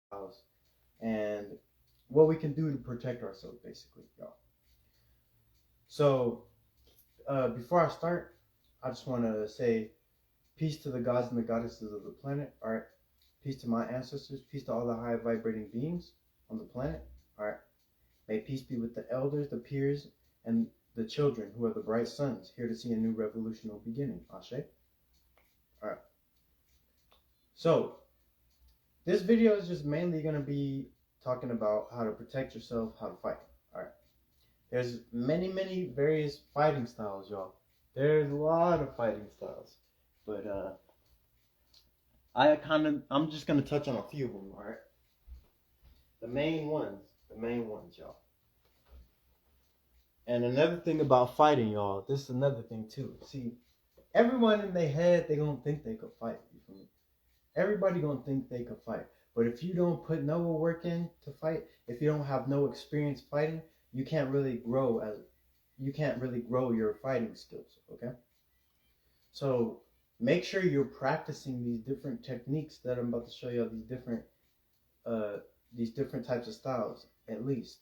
styles and what we can do to protect ourselves, basically, y'all. So, before I start, I just want to say peace to the gods and the goddesses of the planet. All right. Peace to my ancestors. Peace to all the high vibrating beings on the planet. All right. May peace be with the elders, the peers, and the children who are the bright sons here to see a new revolutionary beginning. Ashe. All right. So, this video is just mainly going to be talking about how to protect yourself, how to fight. All right. There's many various fighting styles, y'all. There's a lot of fighting styles. But I'm just gonna touch on a few of them, all right? The main ones, y'all. And another thing about fighting, y'all, this is another thing too. See, everyone in their head, they gonna think they could fight. You feel me? Everybody gonna think they could fight. But if you don't put no work in to fight, if you don't have no experience fighting, you can't really grow your fighting skills, okay? So make sure you're practicing these different techniques that I'm about to show you, uh these different types of styles, at least.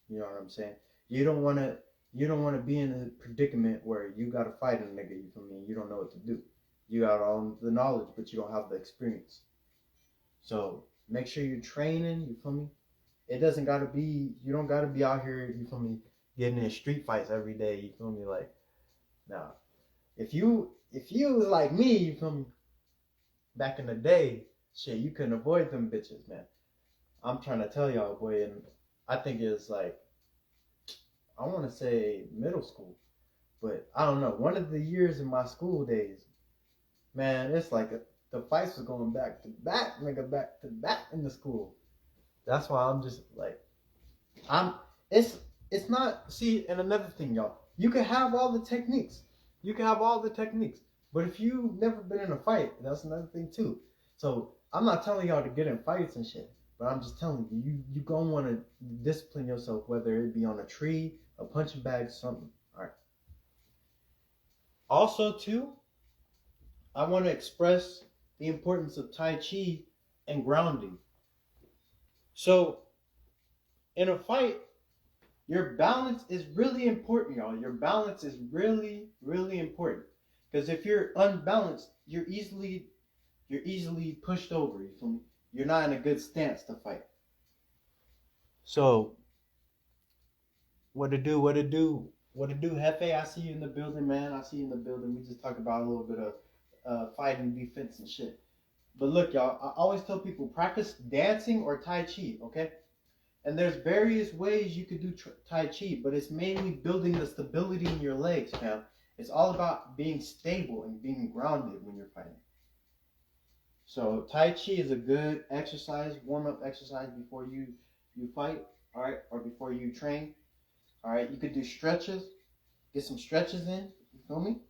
You know what I'm saying? You don't wanna be in a predicament where you gotta fight a nigga, you feel me? You don't know what to do. You got all the knowledge, but you don't have the experience. So make sure you're training, you feel me? You don't gotta be out here, you feel me, getting in street fights every day, you feel me? Like, nah. If you was like me, you feel me, back in the day, shit, you couldn't avoid them bitches, man. I'm trying to tell y'all, boy, and I think it's like, I want to say middle school, but I don't know. One of the years in my school days, man, it's like the fights were going back to back, nigga, back to back in the school. That's why I'm just like, I'm. It's it's not. See, and another thing, y'all, you can have all the techniques, but if you've never been in a fight, that's another thing too. So I'm not telling y'all to get in fights and shit, but I'm just telling you, you gonna want to discipline yourself, whether it be on a tree, a punching bag, something. All right. Also, too, I want to express the importance of Tai Chi and grounding. So in a fight, your balance is really important, y'all. Your balance is really important. Because if you're unbalanced, you're easily pushed over. You feel me? You're not in a good stance to fight. So what to do? What to do? What to do, Hefe? I see you in the building, man. I see you in the building. We just talked about a little bit of fighting, defense, and shit. But look, y'all. I always tell people practice dancing or Tai Chi. Okay. And there's various ways you could do Tai Chi, but it's mainly building the stability in your legs, fam. It's all about being stable and being grounded when you're fighting. So Tai Chi is a good exercise, warm up exercise before you fight, all right, or before you train, all right. You could do stretches, get some stretches in. You feel me?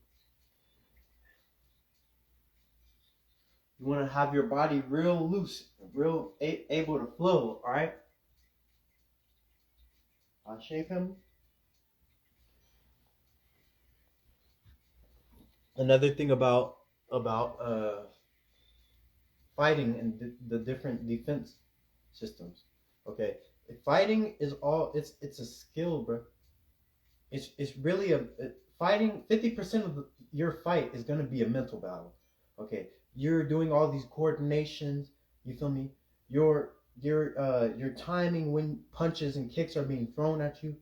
You want to have your body real loose, real able to flow, all right. I'll shave him. Another thing about fighting and the different defense systems. Okay, fighting is all it's a skill, bro. It's really fighting. 50% of your fight is gonna be a mental battle. Okay, you're doing all these coordinations. You feel me? Your timing when punches and kicks are being thrown at you.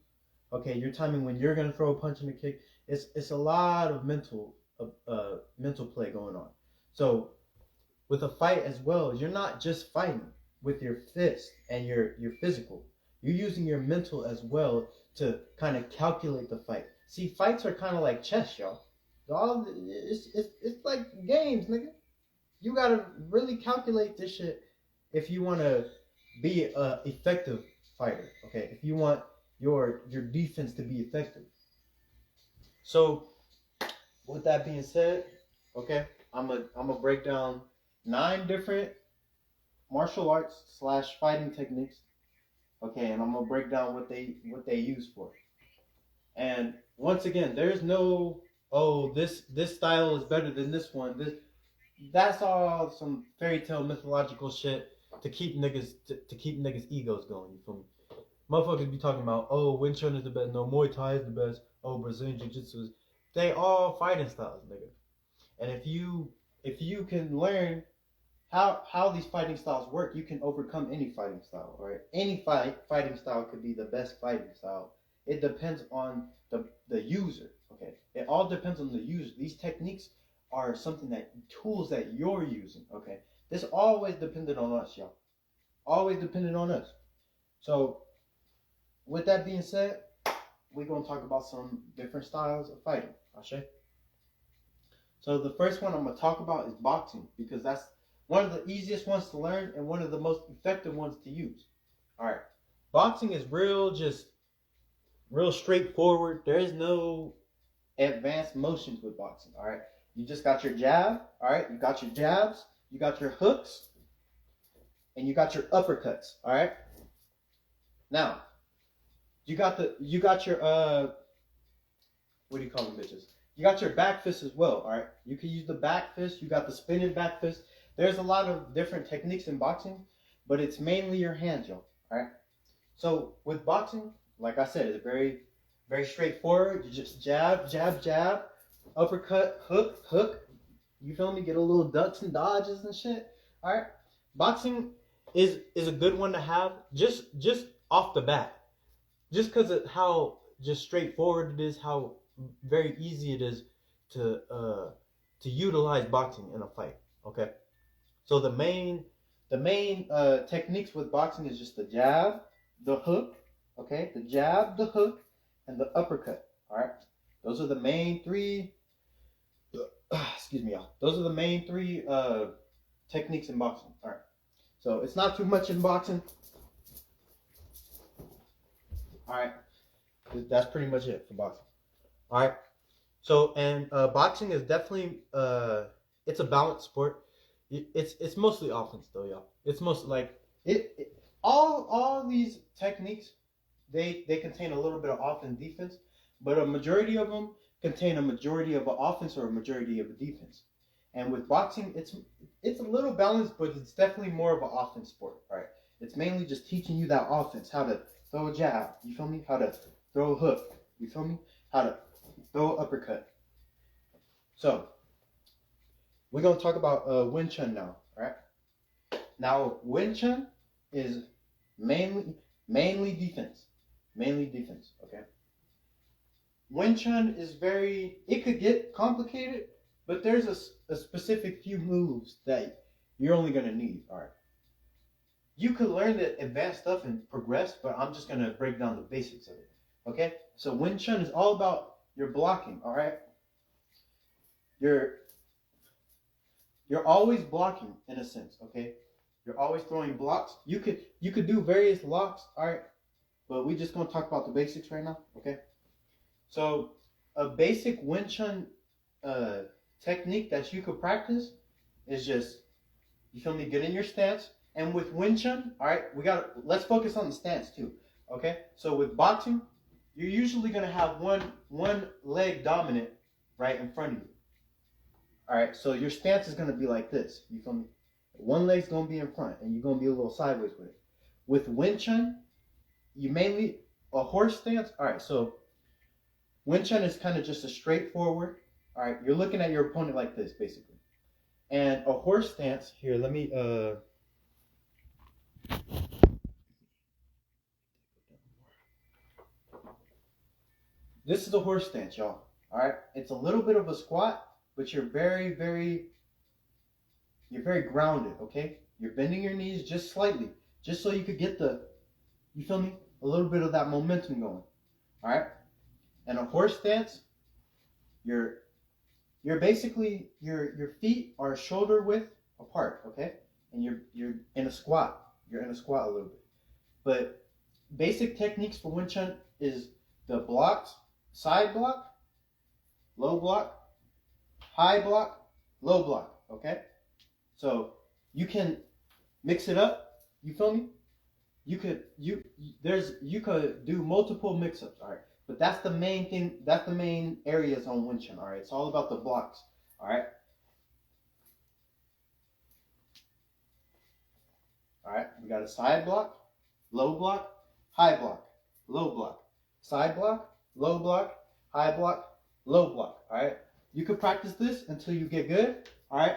Okay, your timing when you're gonna throw a punch and a kick. It's a lot of mental play going on. So with a fight as well, you're not just fighting with your fist and your physical. You're using your mental as well to kind of calculate the fight. See, fights are kind of like chess, y'all. It's like games, nigga. You gotta really calculate this shit if you want to be a effective fighter. Okay, if you want your defense to be effective. So, with that being said, okay, I'm gonna break down 9 different martial arts slash fighting techniques. Okay, and I'm gonna break down what they use for. And once again, there's no, oh, this style is better than this one. That's all some fairy tale mythological shit. to keep niggas egos going. You feel me? Motherfuckers be talking about, oh, Wing Chun is the best, no, Muay Thai is the best, oh, Brazilian Jiu Jitsu is. They all fighting styles, nigga. And if you can learn how these fighting styles work, you can overcome any fighting style. All right, any fighting style could be the best fighting style. It depends on the user. Okay, it all depends on the user. These techniques are something that tools that you're using. Okay, this always dependent on us, y'all. Always dependent on us. So with that being said, we're gonna talk about some different styles of fighting. Ashe. So the first one I'm gonna talk about is boxing because that's one of the easiest ones to learn and one of the most effective ones to use. All right, boxing is real straightforward. There is no advanced motions with boxing. All right, you just got your jab. All right, you got your jabs, you got your hooks, and you got your uppercuts. All right. Now, you got your what do you call them, bitches? You got your back fist as well. All right, you can use the back fist. You got the spinning back fist. There's a lot of different techniques in boxing, but it's mainly your hands, yo. All right. So with boxing, like I said, it's very straightforward. You just jab, jab, jab, uppercut, hook, hook. You feel me? Get a little ducks and dodges and shit. All right. Boxing is a good one to have just off the bat, just because of how just straightforward it is, how very easy it is to utilize boxing in a fight. Okay. So the main techniques with boxing is just the jab, the hook, okay, the jab, the hook, and the uppercut. All right, those are the main three. Excuse me, y'all. Those are the main three techniques in boxing. All right, so it's not too much in boxing. All right, that's pretty much it for boxing. All right, so and boxing is definitely it's a balanced sport. It's mostly offense though, y'all. It's mostly like all these techniques they contain a little bit of offense defense, but a majority of them contain a majority of an offense or a majority of a defense. And with boxing, it's a little balanced, but it's definitely more of an offense sport. Right? It's mainly just teaching you that offense, how to throw a jab. You feel me? How to throw a hook. You feel me? How to throw an uppercut. So we're gonna talk about Wing Chun now, right? Now Wing Chun is mainly defense, okay? Wing Chun is it could get complicated, but there's a specific few moves that you're only gonna need, all right? You could learn the advanced stuff and progress, but I'm just gonna break down the basics of it, okay? So Wing Chun is all about your blocking, all right? You're always blocking in a sense, okay? You're always throwing blocks. You could do various locks, all right? But we're just gonna talk about the basics right now, okay? So a basic Wing Chun technique that you could practice is just, you feel me, get in your stance. And with Wing Chun, all right, let's focus on the stance too, okay? So with boxing, you're usually gonna have one leg dominant right in front of you. All right, so your stance is going to be like this. You feel me? One leg's going to be in front, and you're going to be a little sideways with it. With Wing Chun, you mainly a horse stance. All right, so Wing Chun is kind of just a straightforward. All right, you're looking at your opponent like this, basically. And a horse stance here. Let me This is a horse stance, y'all. All right, it's a little bit of a squat, but you're very grounded, okay? You're bending your knees just slightly, just so you could get you feel me? A little bit of that momentum going, all right? And a horse stance, you're basically, your feet are shoulder width apart, okay? And you're in a squat. You're in a squat a little bit. But basic techniques for Wing Chun is the blocks, side block, low block, high block, low block, okay? So you can mix it up, you feel me? You could do multiple mix-ups, all right? But that's the main thing, that's the main areas on Wing Chun, all right? It's all about the blocks, all right? All right, we got a side block, low block, high block, low block, side block, low block, high block, low block. All right, you could practice this until you get good. All right,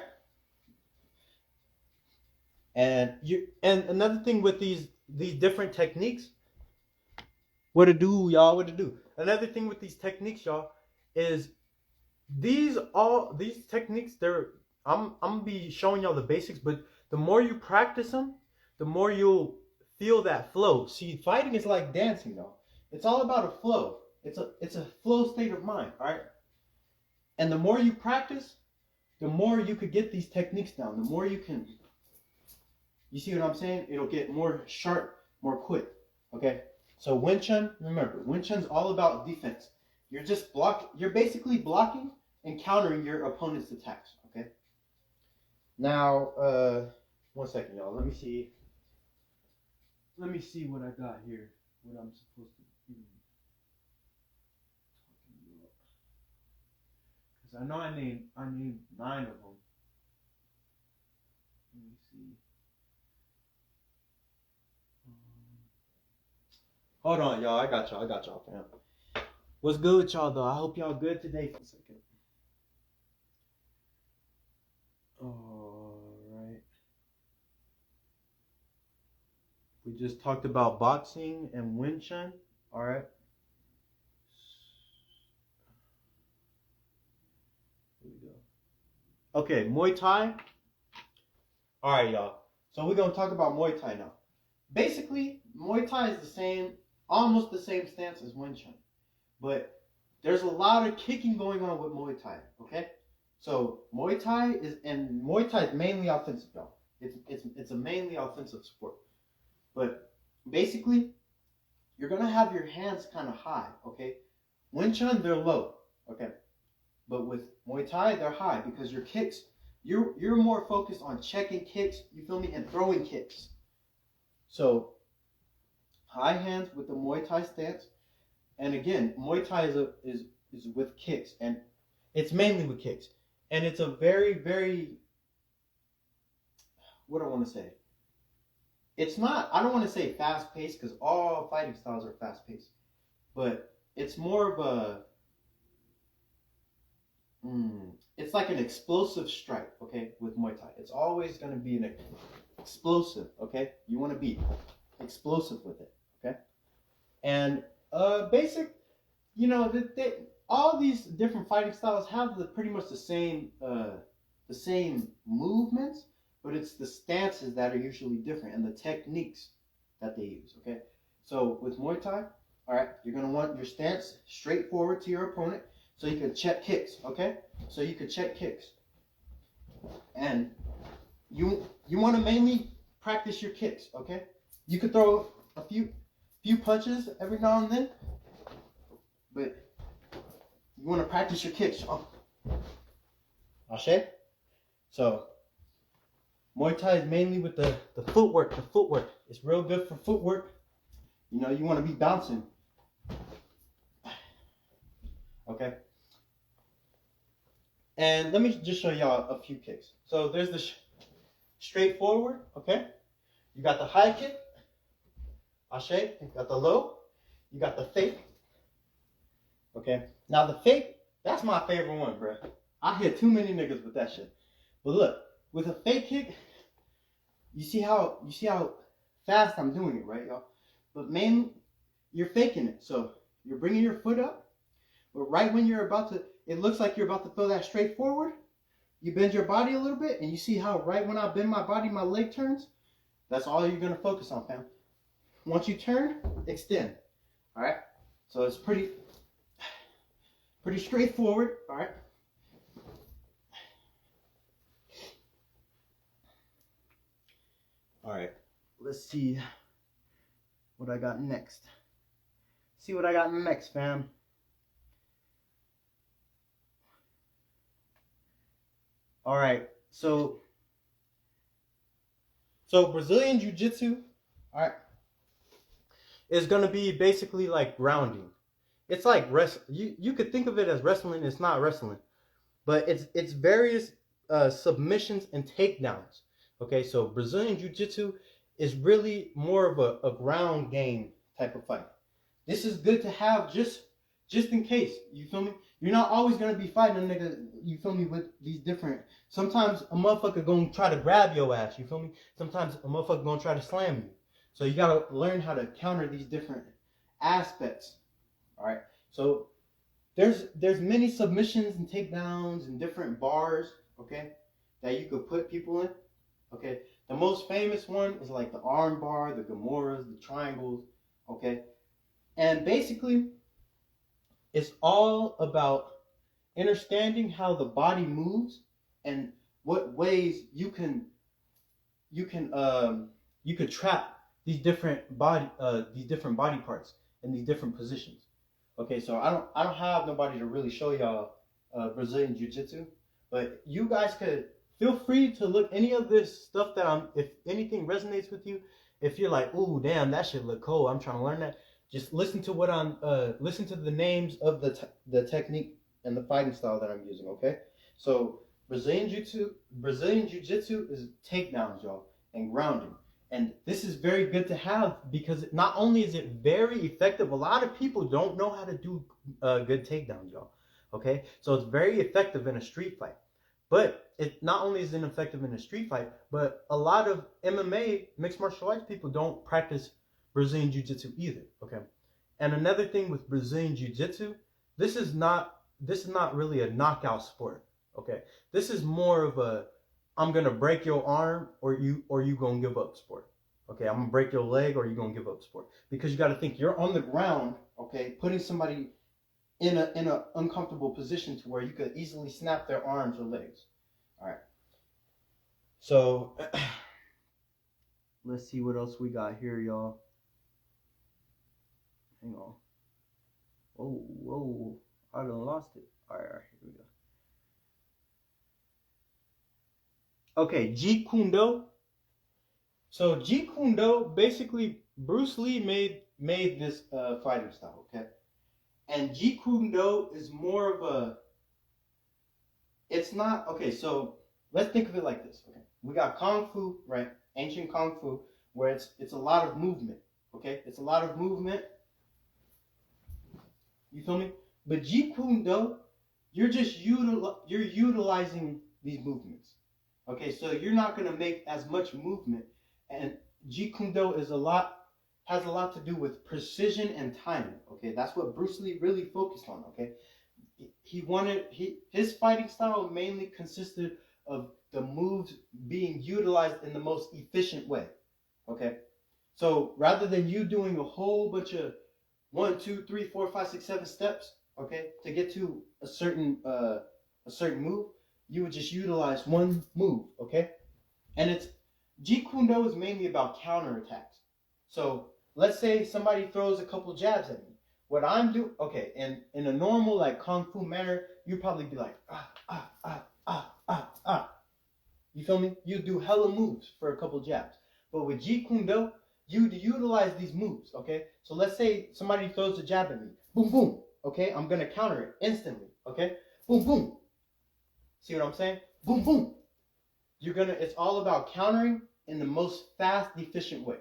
and another thing with these different techniques, what to do, y'all? What to do? Another thing with these techniques, y'all, is these techniques. I'm gonna be showing y'all the basics, but the more you practice them, the more you'll feel that flow. See, fighting is like dancing, though. It's all about a flow. It's a flow state of mind, all right? And the more you practice, the more you could get these techniques down. The more you can, you see what I'm saying? It'll get more sharp, more quick, okay? So Wing Chun, remember, Wing Chun's all about defense. You're basically blocking and countering your opponent's attacks, okay? Now, 1 second, y'all. Let me see what I got here. What I'm supposed to be talking about. Because I know I named 9 of them. Let me see. Hold on, y'all. I got y'all, fam. What's good with y'all, though? I hope y'all good today. For a second. All right. We just talked about boxing and Wing Chun. All right. Here we go. Okay, Muay Thai. All right, y'all. So we're going to talk about Muay Thai now. Basically, Muay Thai is almost the same stance as Wing Chun. But there's a lot of kicking going on with Muay Thai, okay? So Muay Thai is mainly offensive, y'all. It's a mainly offensive sport. But basically, you're gonna have your hands kind of high, okay? Wing Chun, they're low, okay? But with Muay Thai, they're high because your kicks, you're more focused on checking kicks, you feel me, and throwing kicks. So high hands with the Muay Thai stance, and again, Muay Thai is with kicks, and it's mainly with kicks, and it's a very, very, what do I want to say? It's not, I don't want to say fast paced because all fighting styles are fast paced, but it's more of it's like an explosive strike, okay, with Muay Thai. It's always going to be an explosive, okay? You want to be explosive with it, okay? And basic, you know, all these different fighting styles have pretty much the same movements, but it's the stances that are usually different and the techniques that they use, okay? So with Muay Thai, all right, you're going to want your stance straight forward to your opponent so you can check kicks, okay? So you can check kicks. And you want to mainly practice your kicks, okay? You could throw a few punches every now and then, but you want to practice your kicks. Ashe? So Muay Thai is mainly with the footwork. The footwork. It's real good for footwork. You know, you want to be bouncing. Okay? And let me just show y'all a few kicks. So there's the straight forward, okay? You got the high kick. Ashe. You got the low. You got the fake. Okay? Now the fake, that's my favorite one, bro. I hit too many niggas with that shit. But look, with a fake kick, you see how fast I'm doing it, right, y'all? But mainly, you're faking it. So you're bringing your foot up, but right when you're about to, it looks like you're about to throw that straight forward, you bend your body a little bit, and you see how right when I bend my body, my leg turns? That's all you're going to focus on, fam. Once you turn, extend. All right? So it's pretty straightforward, all right? All right, let's see what I got next. See what I got next, fam. All right, so Brazilian Jiu-Jitsu, all right, is going to be basically like grounding. It's like you could think of it as wrestling. It's not wrestling, but it's various submissions and takedowns. Okay, so Brazilian Jiu-Jitsu is really more of a ground game type of fight. This is good to have just in case. You feel me? You're not always gonna be fighting a nigga. You feel me? With these different. Sometimes a motherfucker gonna try to grab your ass. You feel me? Sometimes a motherfucker gonna try to slam you. So you gotta learn how to counter these different aspects. All right. So there's many submissions and takedowns and different bars. Okay, that you could put people in. Okay. The most famous one is like the arm bar, the Gamoras, the triangles. Okay. And basically, it's all about understanding how the body moves and what ways you can you could trap these different body parts in these different positions. Okay, so I don't have nobody to really show y'all Brazilian Jiu-Jitsu, but you guys could feel free to look any of this stuff that if anything resonates with you. If you're like, ooh, damn, that shit look cool, I'm trying to learn that. Just listen to listen to the names of the technique and the fighting style that I'm using. Okay, so Brazilian Jiu-Jitsu is takedowns, y'all, and grounding. And this is very good to have because not only is it very effective, a lot of people don't know how to do good takedowns, y'all. Okay, so it's very effective in a street fight. But it not only is it effective in a street fight, but a lot of MMA, mixed martial arts people don't practice Brazilian Jiu-Jitsu either. Okay, and another thing with Brazilian Jiu-Jitsu, this is not really a knockout sport. Okay, this is more of a I'm gonna break your arm or you gonna give up sport. Okay, I'm gonna break your leg or you gonna give up sport. Because you got to think you're on the ground, okay, putting somebody in a uncomfortable position to where you could easily snap their arms or legs. All right. So let's see what else we got here, y'all. Hang on. Whoa, I done lost it. All right, here we go. Okay, Jeet Kune Do. So Jeet Kune Do, basically, Bruce Lee made this fighting style, okay? And Jeet Kune Do is more of a. It's not okay. So let's think of it like this. Okay, we got Kung Fu, right? Ancient Kung Fu, where it's a lot of movement. Okay, it's a lot of movement. You feel me? But Jeet Kune Do, you're utilizing these movements. Okay, so you're not gonna make as much movement, and Jeet Kune Do has a lot to do with precision and timing. Okay, that's what Bruce Lee really focused on. Okay, his fighting style mainly consisted of the moves being utilized in the most efficient way. Okay, so rather than you doing a whole bunch of 1, 2, 3, 4, 5, 6, 7 steps, okay, to get to a certain move, you would just utilize one move, okay? And Jeet Kune Do is mainly about counterattacks. So let's say somebody throws a couple jabs at me. What I'm doing, okay, and in a normal like Kung Fu manner, you'd probably be like, ah. You feel me? You do hella moves for a couple jabs. But with Jeet Kune Do, you utilize these moves, okay? So let's say somebody throws a jab at me. Boom, boom, okay? I'm going to counter it instantly, okay? Boom, boom. See what I'm saying? Boom, boom. It's all about countering in the most fast, efficient way.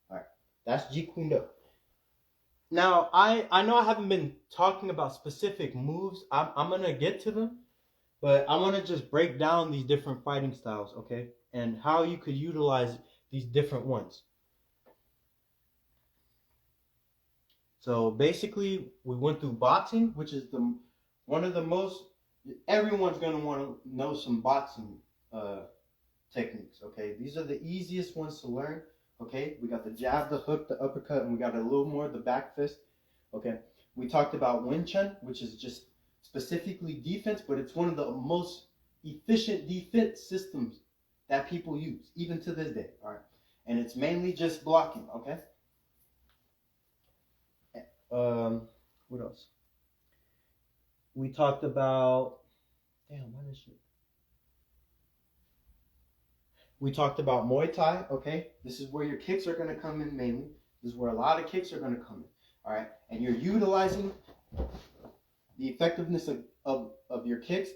All right, that's Jeet Kune Do. Now, I know I haven't been talking about specific moves. I'm going to get to them, but I want to just break down these different fighting styles, okay? And how you could utilize these different ones. So basically, we went through boxing, which is one of the most. Everyone's gonna want to know some boxing techniques. Okay, these are the easiest ones to learn. Okay, we got the jab, the hook, the uppercut, and we got a little more the back fist. Okay, we talked about Wing Chun, which is just specifically defense, but it's one of the most efficient defense systems that people use, even to this day. All right, and it's mainly just blocking. Okay. What else? We talked about. Damn, what is shit? We talked about Muay Thai. Okay, this is where your kicks are gonna come in mainly. This is where a lot of kicks are gonna come in. All right, and you're utilizing the effectiveness of your kicks.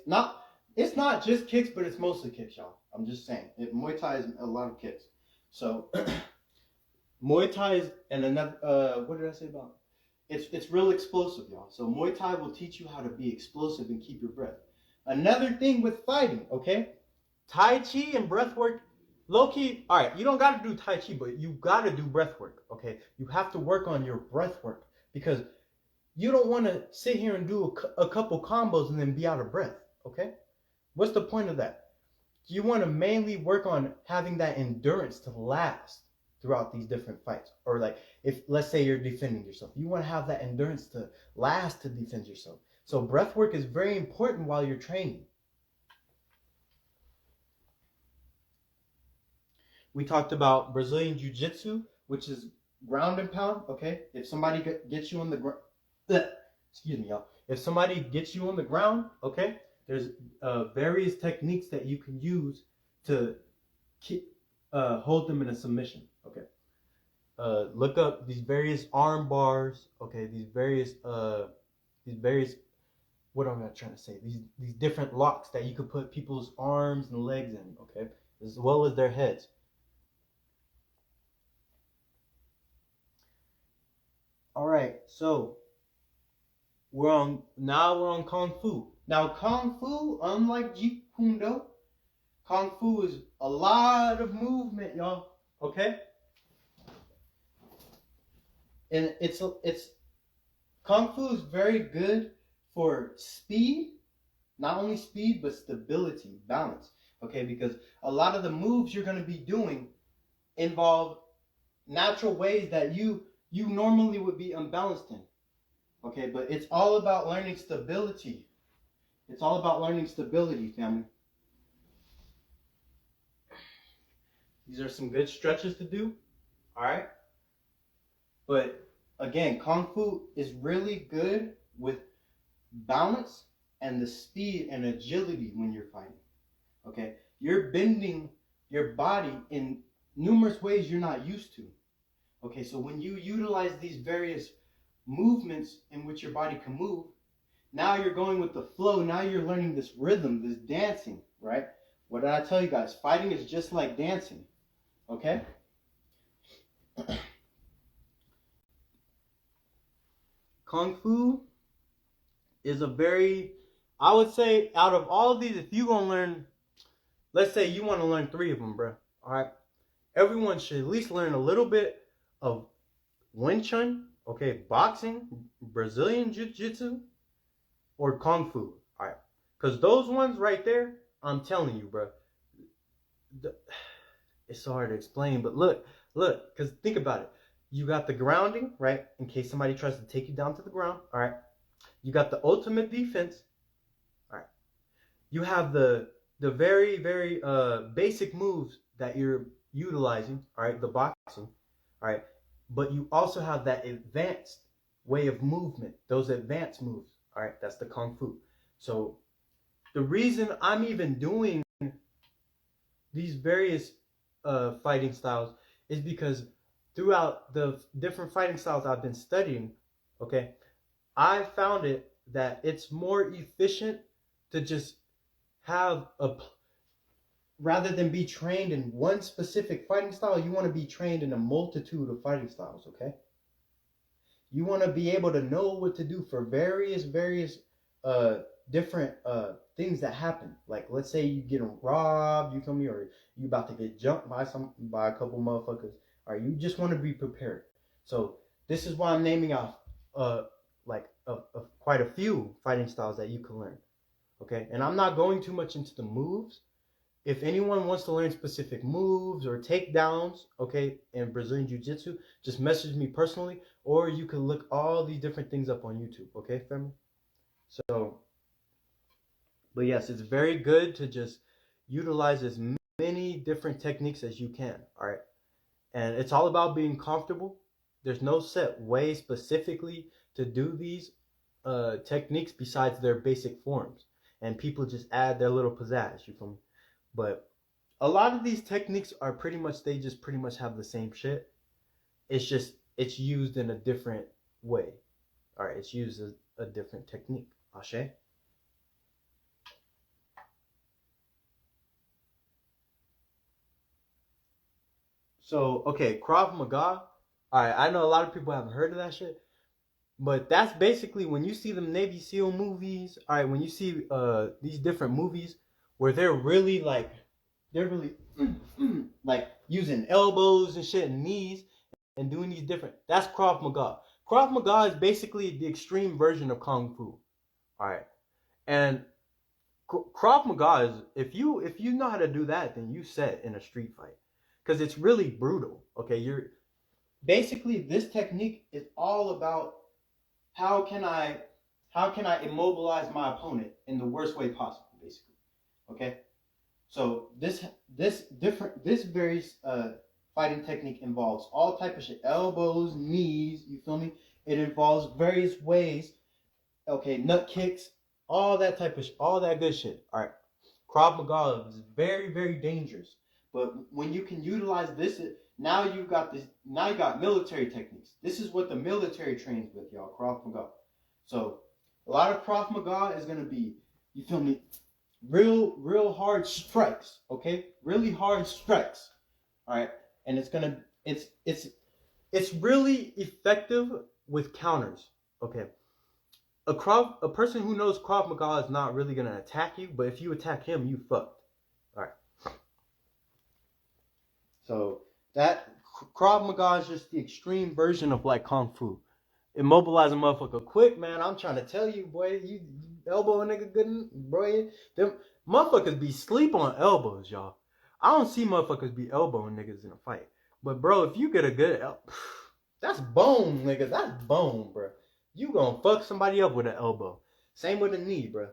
It's not just kicks, but it's mostly kicks, y'all. I'm just saying. Muay Thai is a lot of kicks. So Muay Thai is and another what did I say about it's real explosive, y'all. So Muay Thai will teach you how to be explosive and keep your breath. Another thing with fighting, okay? Tai Chi and breath work, low key, all right, you don't got to do Tai Chi, but you got to do breath work, okay? You have to work on your breath work because you don't want to sit here and do a couple combos and then be out of breath, okay? What's the point of that? You want to mainly work on having that endurance to last throughout these different fights. Or like if let's say you're defending yourself, you want to have that endurance to last to defend yourself. So breath work is very important while you're training. We talked about Brazilian Jiu-Jitsu, which is ground and pound, okay? If somebody gets you on the ground, excuse me, y'all. If somebody gets you on the ground, okay, there's various techniques that you can use to keep, hold them in a submission, okay? Look up these various arm bars, okay? These various, what am I trying to say? These different locks that you could put people's arms and legs in, okay? As well as their heads. All right, so we're on Kung Fu. Now Kung Fu, unlike Jeet Kune Do, Kung Fu is a lot of movement, y'all. Okay? And it's Kung Fu is very good for speed, not only speed but stability, balance. Okay, because a lot of the moves you're gonna be doing involve natural ways that you normally would be unbalanced in. Okay, but it's all about learning stability. It's all about learning stability, family. These are some good stretches to do. All right. But again, Kung Fu is really good with balance and the speed and agility when you're fighting. Okay. You're bending your body in numerous ways you're not used to. Okay. So when you utilize these various movements in which your body can move, now you're going with the flow. Now you're learning this rhythm, this dancing, right? What did I tell you guys? Fighting is just like dancing, okay? Kung Fu is a very, I would say, out of all of these, if you're going to learn, let's say you want to learn 3 of them, bro, all right? Everyone should at least learn a little bit of Wing Chun, okay, boxing, Brazilian Jiu-Jitsu, or Kung Fu, all right? Because those ones right there, I'm telling you, bro, it's so hard to explain, but look, because think about it. You got the grounding, right? In case somebody tries to take you down to the ground, all right? You got the ultimate defense, all right? You have the very, very basic moves that you're utilizing, all right? The boxing, all right? But you also have that advanced way of movement, those advanced moves, all right? That's the Kung Fu. So the reason I'm even doing these various fighting styles is because throughout the different fighting styles I've been studying, okay, I found it that it's more efficient to just have rather than be trained in one specific fighting style, you want to be trained in a multitude of fighting styles, okay? You want to be able to know what to do for various different things that happen. Like let's say you get robbed, you feel me, or you about to get jumped by a couple motherfuckers. All right, you just want to be prepared. So this is why I'm naming off like quite a few fighting styles that you can learn. Okay, and I'm not going too much into the moves. If anyone wants to learn specific moves or takedowns, okay, in Brazilian Jiu-Jitsu, just message me personally, or you can look all these different things up on YouTube, okay, family? So, but yes, it's very good to just utilize as many different techniques as you can, all right? And it's all about being comfortable. There's no set way specifically to do these techniques besides their basic forms. And people just add their little pizzazz, you feel me? But a lot of these techniques are they just pretty much have the same shit. It's just, it's used in a different way. All right, it's used as a different technique. Ashe? So okay, Krav Maga. All right, I know a lot of people haven't heard of that shit, but that's basically when you see them Navy SEAL movies. All right, when you see these different movies where they're really like using elbows and shit and knees and doing these different. That's Krav Maga. Krav Maga is basically the extreme version of Kung Fu. All right, and Krav Maga is if you know how to do that, then you set in a street fight because it's really brutal. Okay, you're basically this technique is all about how can I how can I immobilize my opponent in the worst way possible, basically. Okay, so this very fighting technique involves all type of shit, elbows, knees. You feel me? It involves various ways. Okay, nut kicks, all that type of all that good shit. All right, Krav Maga is very very dangerous, but when you can utilize this, now you got this. Now you got military techniques. This is what the military trains with, y'all. Krav Maga. So a lot of Krav Maga is gonna be, you feel me? Real hard strikes. Okay, really hard strikes. All right, and it's really effective with counters. Okay, a person who knows Krav Maga is not really gonna attack you, but if you attack him, you fucked. All right. So that Krav Maga is just the extreme version of like Kung Fu. Immobilize a motherfucker quick, man. I'm trying to tell you, boy. You elbow a nigga good, boy. Them motherfuckers be sleep on elbows, y'all. I don't see motherfuckers be elbowing niggas in a fight. But bro, if you get a good that's bone, nigga. That's bone, bro. You gonna fuck somebody up with an elbow. Same with a knee, bro.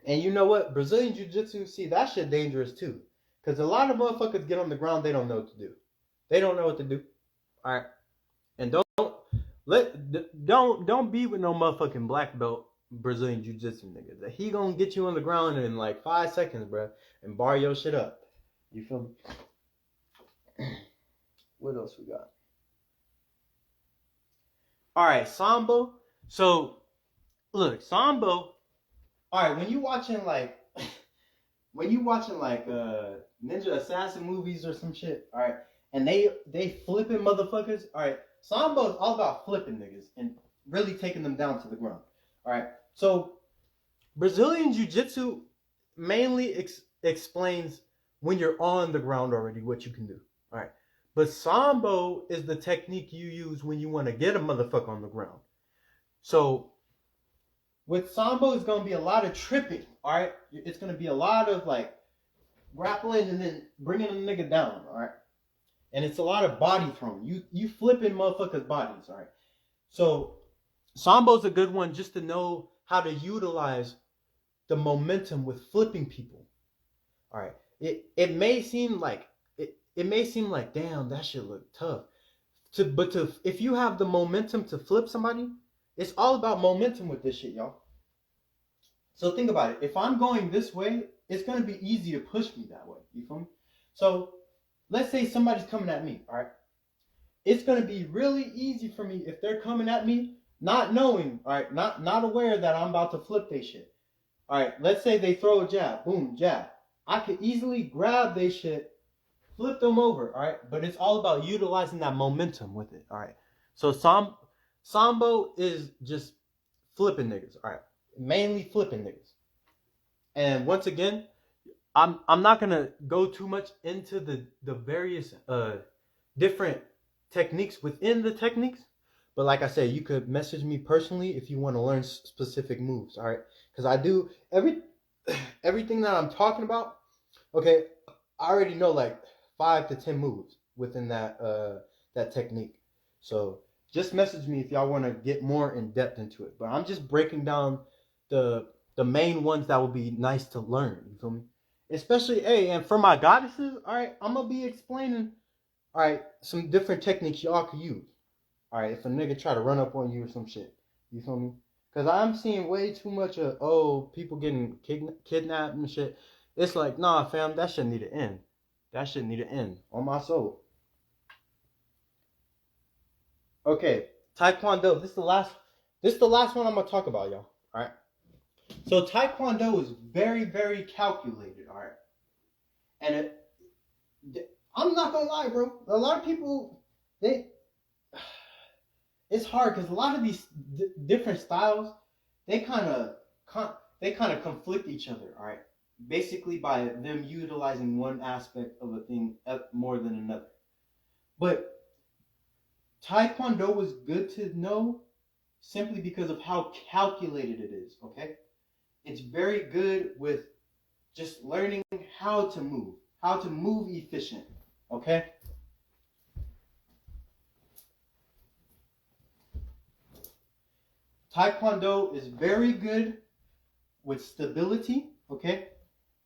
And you know what? Brazilian Jiu-Jitsu, see, that shit dangerous too. Because a lot of motherfuckers get on the ground, they don't know what to do. They don't know what to do. All right. And don't be with no motherfucking black belt Brazilian Jiu-Jitsu nigga. He gonna get you on the ground in like 5 seconds, bro, and bar your shit up. You feel me? What else we got? All right, Sambo. So, look, Sambo. All right, when you watching like Ninja Assassin movies or some shit, all right, and they flipping motherfuckers, all right. Sambo is all about flipping niggas and really taking them down to the ground. All right. So Brazilian Jiu-Jitsu mainly explains when you're on the ground already what you can do. All right. But Sambo is the technique you use when you want to get a motherfucker on the ground. So with Sambo, it's going to be a lot of tripping. All right. It's going to be a lot of like grappling and then bringing a nigga down. All right. And it's a lot of body throwing. You flipping motherfuckers' bodies, all right? So Sambo's a good one just to know how to utilize the momentum with flipping people. All right. It may seem like damn, that shit look tough. But if you have the momentum to flip somebody, it's all about momentum with this shit, y'all. So think about it. If I'm going this way, it's gonna be easy to push me that way. You feel me? So let's say somebody's coming at me, all right? It's going to be really easy for me if they're coming at me, not knowing, all right, not aware that I'm about to flip they shit. All right, let's say they throw a jab, boom, jab. I could easily grab they shit, flip them over, all right? But it's all about utilizing that momentum with it, all right? So Sambo is just flipping niggas, all right? Mainly flipping niggas. And once again, I'm not gonna go too much into the various different techniques within the techniques, but like I said, you could message me personally if you want to learn specific moves. All right, because I do everything that I'm talking about. Okay, I already know like 5 to 10 moves within that technique. So just message me if y'all want to get more in depth into it. But I'm just breaking down the main ones that will be nice to learn. You feel me? Especially, hey, and for my goddesses, all right, I'm gonna be explaining, all right, some different techniques y'all can use. All right, if a nigga try to run up on you or some shit, you feel me? Because I'm seeing way too much of people getting kidnapped and shit. It's like, nah, fam, that shit need to end. That shit need to end on my soul. Okay, Taekwondo. This is the last one I'm gonna talk about, y'all. All right. So Taekwondo is very, very calculated, all right? And I'm not gonna lie, bro. A lot of people, they, it's hard because a lot of these different styles, they kind of conflict each other. All right, basically by them utilizing one aspect of a thing more than another. But Taekwondo was good to know simply because of how calculated it is. Okay, it's very good with just learning how to move efficient. Okay. Taekwondo is very good with stability, okay?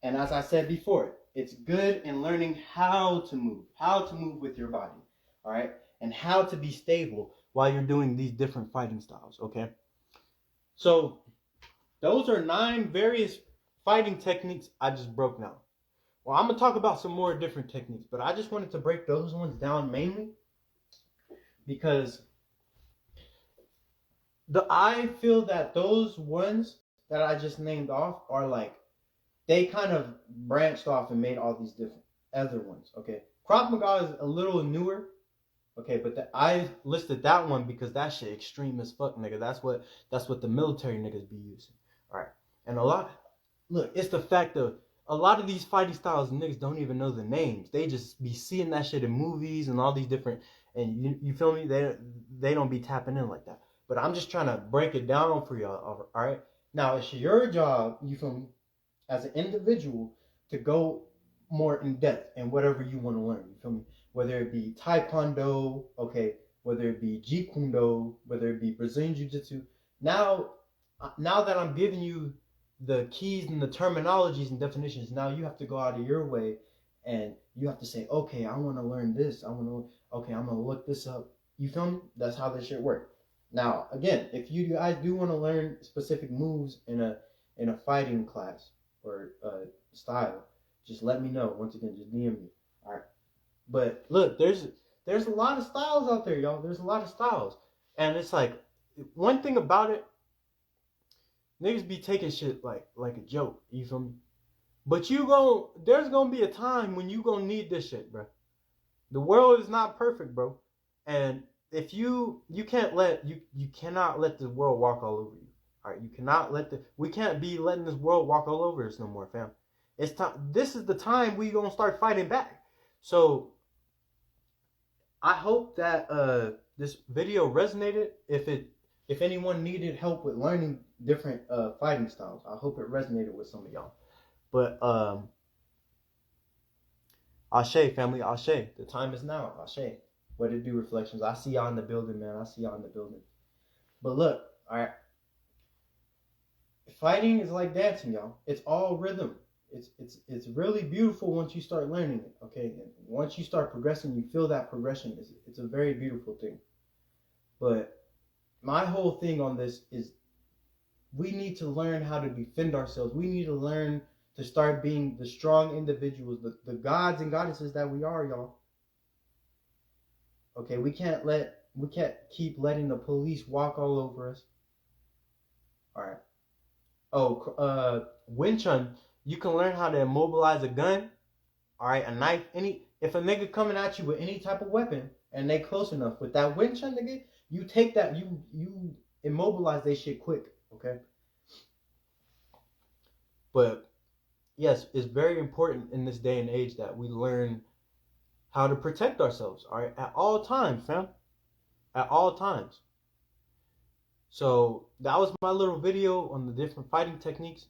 And as I said before, it's good in learning how to move with your body, all right? And how to be stable while you're doing these different fighting styles, okay? So, those are 9 various fighting techniques I just broke down. Well, I'm going to talk about some more different techniques, but I just wanted to break those ones down mainly because I feel that those ones that I just named off are like, they kind of branched off and made all these different other ones. Okay, Krav Maga is a little newer. Okay, but I listed that one because that shit extreme as fuck, nigga. That's what the military niggas be using. All right, and it's the fact of a lot of these fighting styles niggas don't even know the names. They just be seeing that shit in movies and all these different, and you feel me? They don't be tapping in like that. But I'm just trying to break it down for y'all. All right, now it's your job. You feel me? As an individual to go more in depth in whatever you want to learn. You feel me? Whether it be Taekwondo, okay, whether it be Jeet Kune Do, whether it be Brazilian Jiu Jitsu. Now that I'm giving you the keys and the terminologies and definitions, now you have to go out of your way and you have to say, okay, I want to learn this. I'm going to look this up. You feel me? That's how this shit works. Now, again, if you guys do want to learn specific moves in a fighting class or style, just let me know. Once again, just DM me. All right. But look, there's a lot of styles out there, y'all. There's a lot of styles, and it's like one thing about it, niggas be taking shit like a joke. You feel me? But there's gonna be a time when you gonna need this shit, bro. The world is not perfect, bro, and if you cannot let the world walk all over you. All right, you cannot we can't be letting this world walk all over us no more, fam. It's time. This is the time we gonna start fighting back. So I hope that this video resonated. If anyone needed help with learning different fighting styles, I hope it resonated with some of y'all. But Ashe, family, Ashe. The time is now, Ashe. What it do, Reflections? I see y'all in the building, man. I see y'all in the building. But look, all right. Fighting is like dancing, y'all. It's all rhythm. It's really beautiful once you start learning it. Okay, and once you start progressing, you feel that progression. It's a very beautiful thing. But my whole thing on this is we need to learn how to defend ourselves. We need to learn to start being the strong individuals, the gods and goddesses that we are, y'all. Okay, we can't keep letting the police walk all over us. All right. Oh, Wing Chun, you can learn how to immobilize a gun, all right, a knife, if a nigga coming at you with any type of weapon and they close enough with that Wing Chun, nigga, you take that, you immobilize they shit quick, okay? But yes, it's very important in this day and age that we learn how to protect ourselves, all right, at all times, fam, at all times. So that was my little video on the different fighting techniques.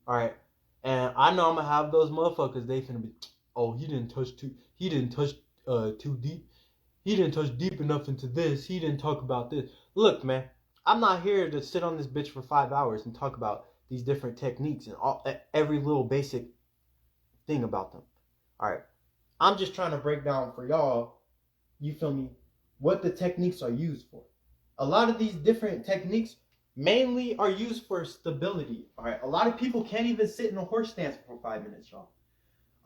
All right, and I know I'm gonna have those motherfuckers. They finna be, oh, he didn't touch too deep. He didn't touch deep enough into this. He didn't talk about this. Look, man, I'm not here to sit on this bitch for 5 hours and talk about these different techniques and every little basic thing about them. All right, I'm just trying to break down for y'all. You feel me? What the techniques are used for. A lot of these different techniques mainly are used for stability. All right, a lot of people can't even sit in a horse stance for 5 minutes, y'all.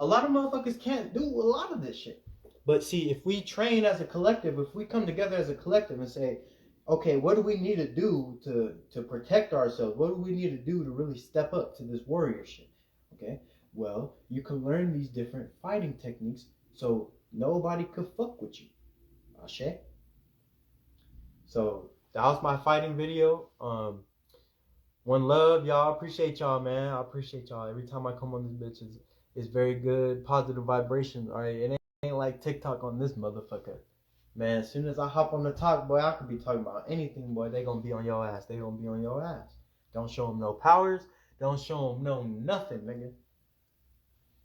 A lot of motherfuckers can't do a lot of this shit. But see, if we train as a collective, if we come together as a collective and say, okay, what do we need to do to protect ourselves? What do we need to do to really step up to this warrior shit? Okay, well, you can learn these different fighting techniques. So nobody could fuck with you. Ashe. So that was my fighting video. One love, y'all. Appreciate y'all, man. I appreciate y'all. Every time I come on this bitch, it's very good, positive vibration. All right, it ain't like TikTok on this motherfucker. Man, as soon as I hop on the talk, boy, I could be talking about anything, boy. They gonna be on your ass. They gonna be on your ass. Don't show them no powers. Don't show them no nothing, nigga.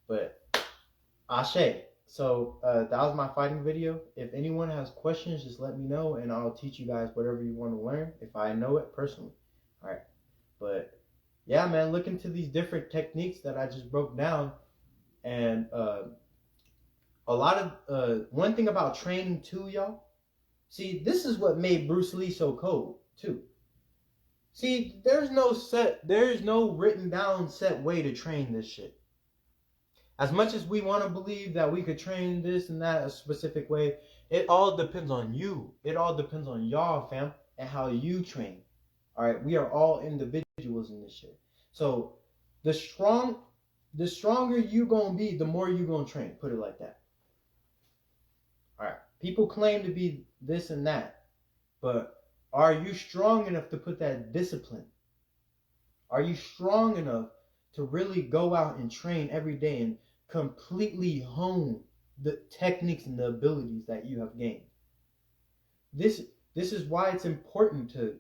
But Ashe. So that was my fighting video. If anyone has questions, just let me know, and I'll teach you guys whatever you want to learn if I know it personally. All right. But yeah, man, look into these different techniques that I just broke down, and a lot of one thing about training too, y'all. See, this is what made Bruce Lee so cold too. See, there's no written down set way to train this shit. As much as we want to believe that we could train this and that a specific way, it all depends on you. It all depends on y'all, fam, and how you train. All right, we are all individuals in this shit. So the stronger you gonna be, the more you gonna train. Put it like that. All right. People claim to be this and that, but are you strong enough to put that discipline? Are you strong enough to really go out and train every day and completely hone the techniques and the abilities that you have gained? This is why it's important to,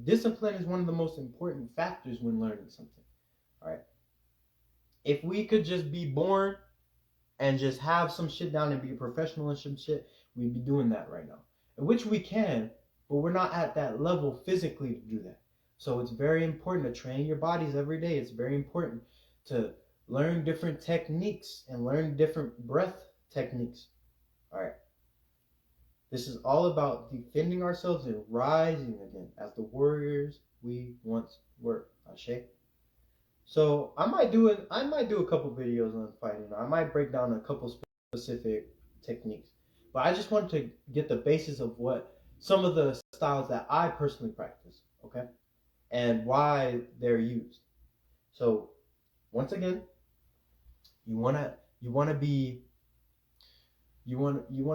discipline is one of the most important factors when learning something. All right. If we could just be born and just have some shit down and be a professional in some shit, we'd be doing that right now. Which we can, but we're not at that level physically to do that. So it's very important to train your bodies every day. It's very important to learn different techniques and learn different breath techniques. All right. This is all about defending ourselves and rising again as the warriors we once were. Ashe. So I might do a couple videos on fighting. I might break down a couple specific techniques, but I just wanted to get the basis of what some of the styles that I personally practice, okay, and why they're used. So once again, you wanna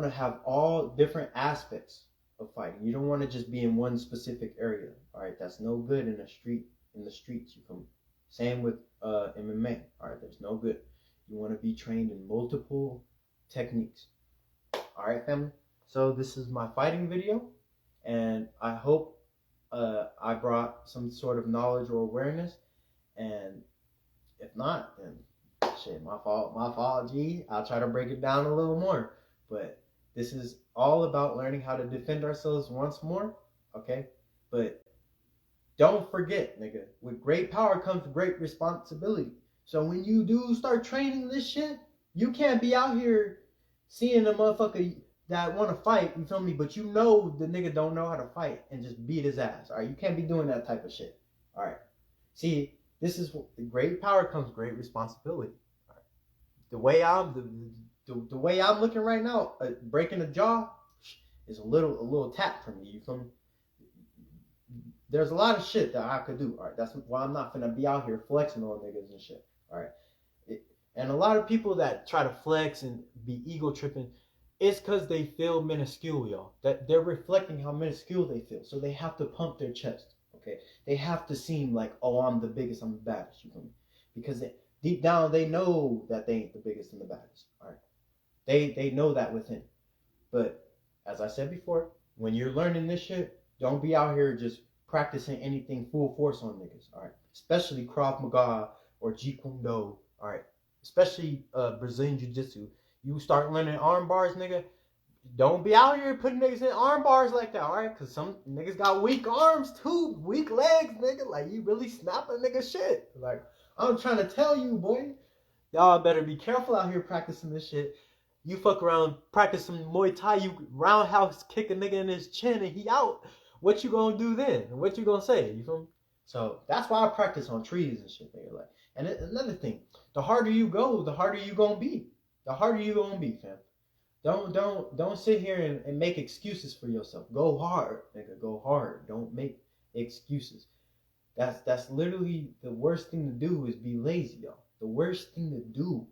have all different aspects of fighting. You don't want to just be in one specific area. All right, that's no good in the streets. You come. Same with MMA. All right, there's no good. You want to be trained in multiple techniques. All right, family. So this is my fighting video, and I hope I brought some sort of knowledge or awareness. And if not, then shit, my fault, G. I'll try to break it down a little more. But this is all about learning how to defend ourselves once more, okay? But don't forget, nigga, with great power comes great responsibility. So when you do start training this shit, you can't be out here seeing a motherfucker that want to fight, you feel me? But you know the nigga don't know how to fight and just beat his ass, all right? You can't be doing that type of shit, all right? See, this is great power comes great responsibility. All right? The way I'm looking right now, breaking a jaw is a little tap from me, you feel me? There's a lot of shit that I could do. All right, that's why I'm not gonna be out here flexing on niggas and shit. All right, and a lot of people that try to flex and be ego tripping, it's because they feel minuscule, y'all. That they're reflecting how minuscule they feel, so they have to pump their chest. Okay, they have to seem like, oh, I'm the biggest, I'm the baddest. You feel me? Because deep down they know that they ain't the biggest and the baddest. All right, they know that within. But as I said before, when you're learning this shit, don't be out here just practicing anything full force on niggas, all right? Especially Krav Maga or Jeet Kune Do, all right? Especially Brazilian Jiu-Jitsu. You start learning arm bars, nigga, don't be out here putting niggas in arm bars like that, all right? Because some niggas got weak arms too, weak legs, nigga. Like, you really snap a nigga shit. Like, I'm trying to tell you, boy. Y'all better be careful out here practicing this shit. You fuck around practicing Muay Thai, you roundhouse kick a nigga in his chin and he out. What you gonna do then? What you gonna say? You feel me? So that's why I practice on trees and shit, nigga. Like, and another thing, the harder you go, the harder you gonna be. The harder you gonna be, fam. Don't sit here and make excuses for yourself. Go hard, nigga. Go hard. Don't make excuses. That's literally the worst thing to do is be lazy, y'all. The worst thing to do.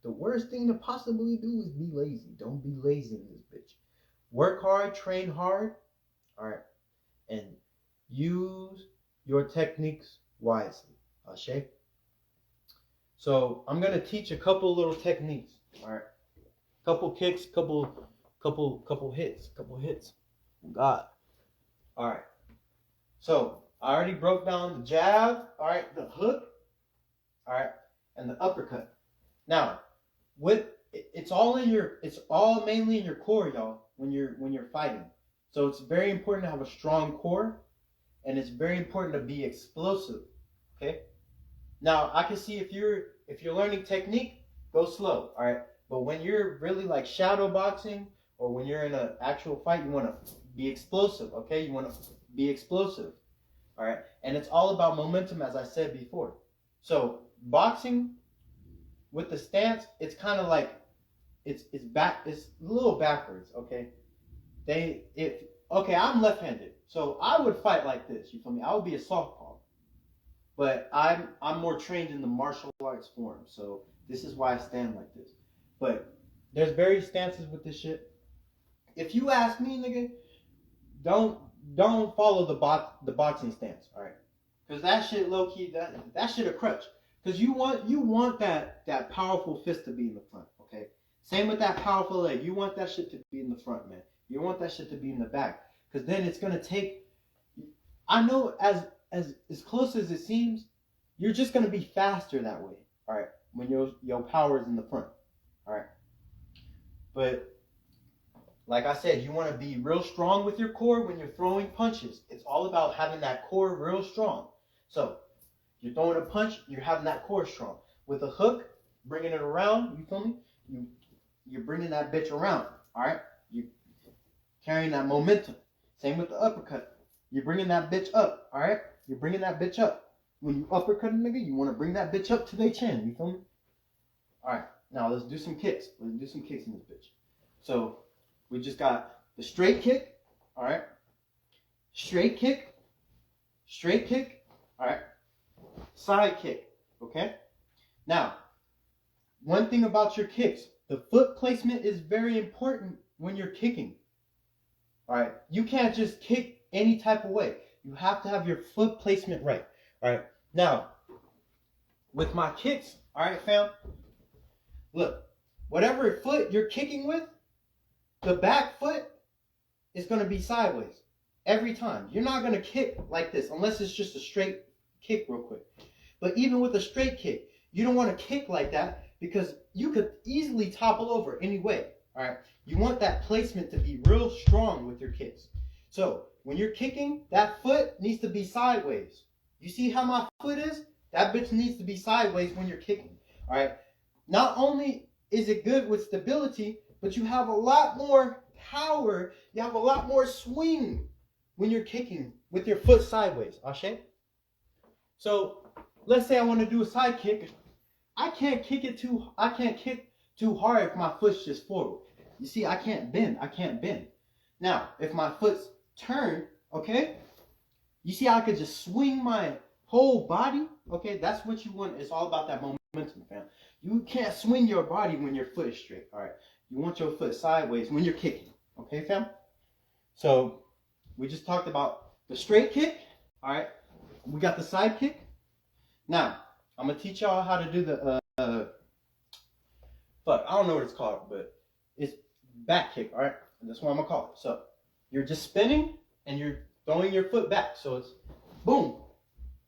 The worst thing to possibly do is be lazy. Don't be lazy in this bitch. Work hard, train hard, all right, and use your techniques wisely. Ashe? So I'm gonna teach a couple little techniques. All right, couple kicks, couple hits. God. All right. So I already broke down the jab. All right, the hook. All right, and the uppercut. Now, it's all mainly in your core, y'all. When you're fighting, so it's very important to have a strong core, and it's very important to be explosive. Okay. Now I can see if you're learning technique, go slow. All right. But when you're really like shadow boxing, or when you're in an actual fight, you want to be explosive. Okay. You want to be explosive. All right. And it's all about momentum, as I said before. So boxing with the stance, it's kind of like it's a little backwards. Okay. I'm left-handed, so I would fight like this. You feel me? I would be a southpaw, but I'm more trained in the martial arts form, so this is why I stand like this. But there's various stances with this shit. If you ask me, nigga, don't follow the boxing stance, all right? Because that shit low key that shit a crutch. Because you want that powerful fist to be in the front, okay? Same with that powerful leg. You want that shit to be in the front, man. You want that shit to be in the back. Because then it's gonna take. I know as close as it seems, you're just gonna be faster that way, all right? When your power is in the front, all right? But like I said, you want to be real strong with your core when you're throwing punches. It's all about having that core real strong. So you're throwing a punch, you're having that core strong. With a hook, bringing it around, you feel me? You're bringing that bitch around, all right? You carrying that momentum. Same with the uppercut. You're bringing that bitch up, all right? You're bringing that bitch up. When you uppercut a nigga, you want to bring that bitch up to their chin, you feel me? All right, now let's do some kicks. Let's do some kicks in this bitch. So we just got the straight kick, all right? Straight kick, all right? Side kick, okay? Now, one thing about your kicks, the foot placement is very important when you're kicking. All right, you can't just kick any type of way. You have to have your foot placement right. All right, now with my kicks, all right, fam. Look, whatever foot you're kicking with, the back foot is going to be sideways every time. You're not going to kick like this unless it's just a straight kick real quick. But even with a straight kick, you don't want to kick like that because you could easily topple over anyway. All right, you want that placement to be real strong with your kicks. So when you're kicking, that foot needs to be sideways. You see how my foot is? That bitch needs to be sideways when you're kicking. All right. Not only is it good with stability, but you have a lot more power. You have a lot more swing when you're kicking with your foot sideways. Ashe? So let's say I want to do a side kick. I can't kick too hard if my foot's just forward. You see, I can't bend. Now, if my foot's turned, okay, you see I could just swing my whole body. Okay, that's what you want. It's all about that momentum, fam. You can't swing your body when your foot is straight. All right, you want your foot sideways when you're kicking. Okay, fam. So we just talked about the straight kick. All right, we got the side kick. Now I'm gonna teach y'all how to do the I don't know what it's called, but it's back kick. All right, and that's what I'm gonna call it. So you're just spinning and you're throwing your foot back. So it's boom,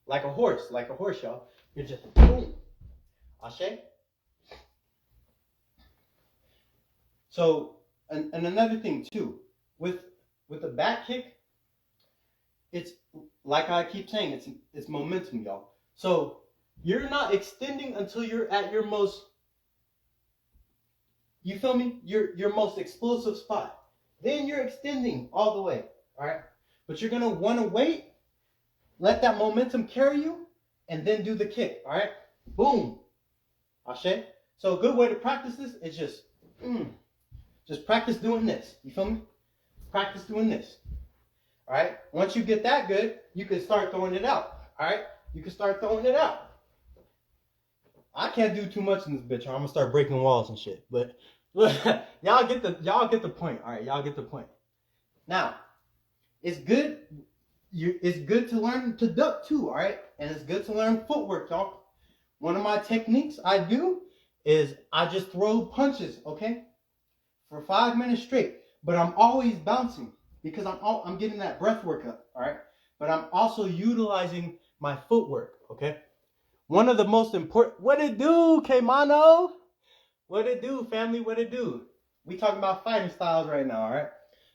like a horse, y'all. You're just boom. Ashe? So, and another thing too, with the back kick, it's like I keep saying, it's momentum, y'all. So you're not extending until you're at your most, you feel me? Your most explosive spot. Then you're extending all the way, all right? But you're gonna want to wait, let that momentum carry you, and then do the kick, all right? Boom. Ashe? So a good way to practice this is just practice doing this. You feel me? Practice doing this. All right? Once you get that good, you can start throwing it out. All right? You can start throwing it out. I can't do too much in this bitch, or I'm gonna start breaking walls and shit. But y'all get the point. All right, y'all get the point. Now, it's good. It's good to learn to duck too. All right, and it's good to learn footwork, y'all. One of my techniques I do is I just throw punches, okay, for 5 minutes straight. But I'm always bouncing because I'm getting that breath work up. All right, but I'm also utilizing my footwork, okay. One of the most important. What it do, K-Mano? What it do, family? What it do? We talking about fighting styles right now, all right?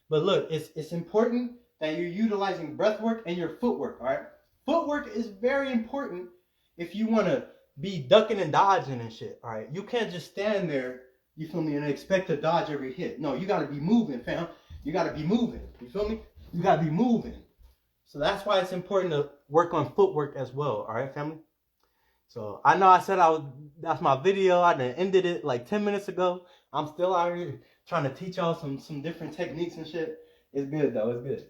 But look, it's important that you're utilizing breath work and your footwork, all right? Footwork is very important if you want to be ducking and dodging and shit, all right? You can't just stand there, you feel me, and expect to dodge every hit. No, you got to be moving, fam. You got to be moving, you feel me? You got to be moving. So that's why it's important to work on footwork as well, all right, family? So I know I said that's my video. I done ended it like 10 minutes ago. I'm still out here trying to teach y'all some different techniques and shit. It's good though, it's good.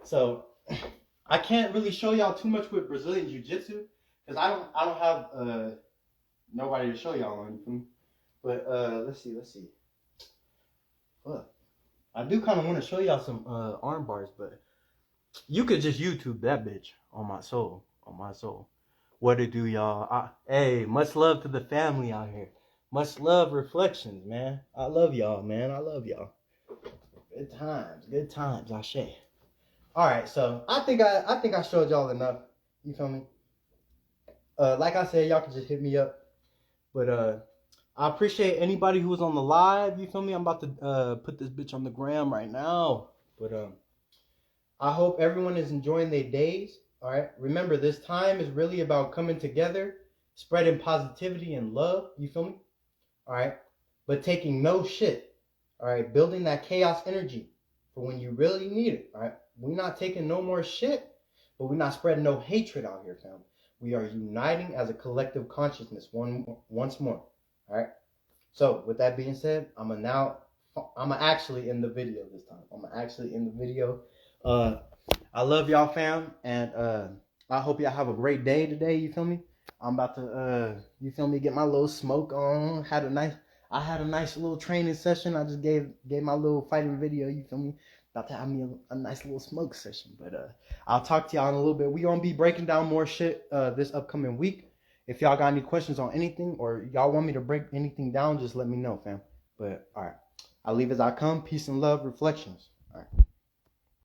So I can't really show y'all too much with Brazilian Jiu-Jitsu because I don't have nobody to show y'all on, you feel me? But let's see. Fuck. I do kind of want to show y'all some arm bars, but you could just YouTube that bitch on my soul. What it do, y'all? Hey, much love to the family out here. Much love, Reflections, man. I love y'all, man. I love y'all. Good times, I say. All right, so I think I showed y'all enough. You feel me? Like I said, y'all can just hit me up. But I appreciate anybody who was on the live. You feel me? I'm about to put this bitch on the gram right now. But I hope everyone is enjoying their days. All right. Remember, this time is really about coming together, spreading positivity and love. You feel me? All right. But taking no shit. All right. Building that chaos energy for when you really need it. All right. We're not taking no more shit, but we're not spreading no hatred out here, fam. We are uniting as a collective consciousness once more. All right. So with that being said, I'm actually in the video this time. I love y'all, fam, and I hope y'all have a great day today. You feel me? I'm about to, you feel me, get my little smoke on. I had a nice little training session. I just gave my little fighting video. You feel me? About to have me a nice little smoke session. But I'll talk to y'all in a little bit. We gonna be breaking down more shit this upcoming week. If y'all got any questions on anything or y'all want me to break anything down, just let me know, fam. But all right, I'll leave as I come. Peace and love, Reflections. All right.